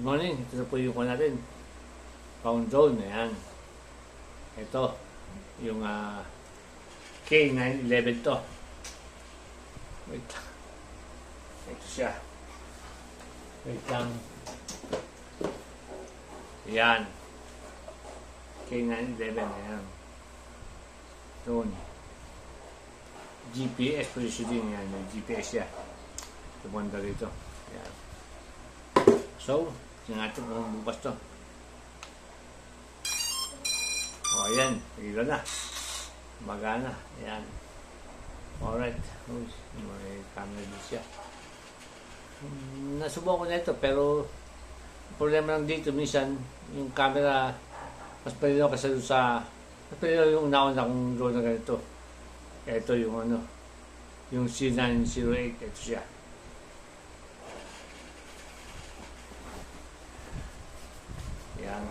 morning. Ito na po yung kuha natin. Pound drone. Ayan. Ito. Yung K911 to. Wait. Ito siya. Wait lang. Ayan. K911. Ayan. Drone. GPS positioning. Ayan. May GPS siya. Ito banda rito. Ayan. So, tingnan natin kung bukas to. O, ayan. Hila na. Magana. Ayan. Alright. Uy, may camera din siya. Nasubukan ko na ito, pero problema lang dito, minsan, yung camera, mas palinaw kasi sa, mas palinaw yung nauna kong drone na ganito. Ito yung yung C908. Ito siya. Ayan.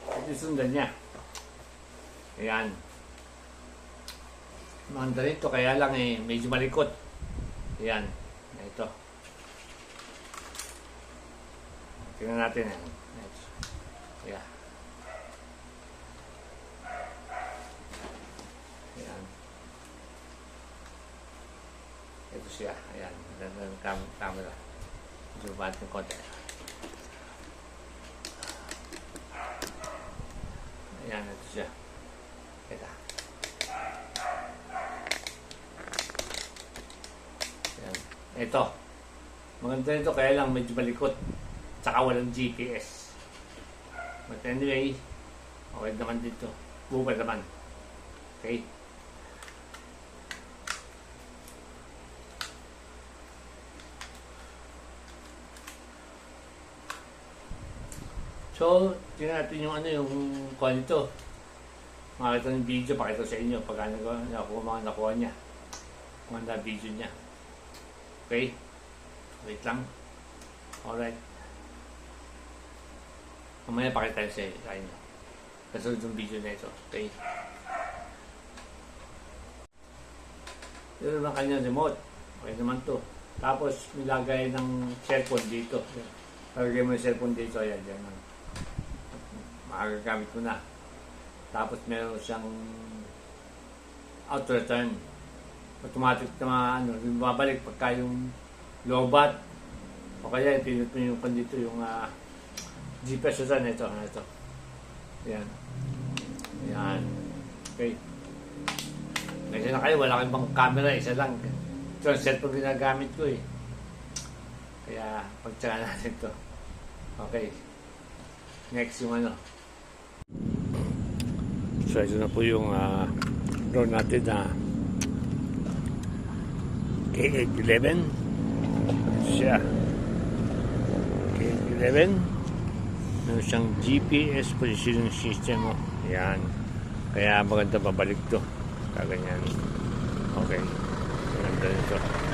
Ito sundan niya. Ayan. Maganda rin ito, kaya lang medyo malikot. Ayan. Ito. Tingnan natin. Ayan. Ayan. Ito siya. Ayan. Maganda ng camera. Zoom natin konti. Ayan, ito siya. Ito. Ayan. Ito. Maganda ito, kaya lang medyo malikot. Tsaka walang GPS. But anyway, okay naman dito. Buka naman. Okay? So, tingnan natin yung yung kuha nito. Makita ng video, pakita sa inyo pag mga nakuha niya. Kung ano video niya. Okay? Wait lang. Alright. Mamaya pakita sa inyo. Kasunod yung video na ito. Okay? Ito naman kanyang remote. Okay naman to. Tapos, nilagay ng cellphone dito. Lagay mo yung cellphone dito. Ayan, dyan. Makagagamit mo na. Tapos meron siyang auto return. Automatic na bumabalik pagka yung lowbat. O kaya pinut mo yung dito yung GPS return. Ito. Ayan. Ayan. Okay. Ngayon na kayo, wala kang ibang camera, isa lang. Ito ang cellphone ginagamit ko eh. Kaya pagtsaga natin ito. Okay. Next yung So, ito na po yung drone natin na K811. Siya. K811. Meron siyang GPS positioning system. Ayan. Kaya maganda babalik to. Kaganyan. Okay. Maganda nito.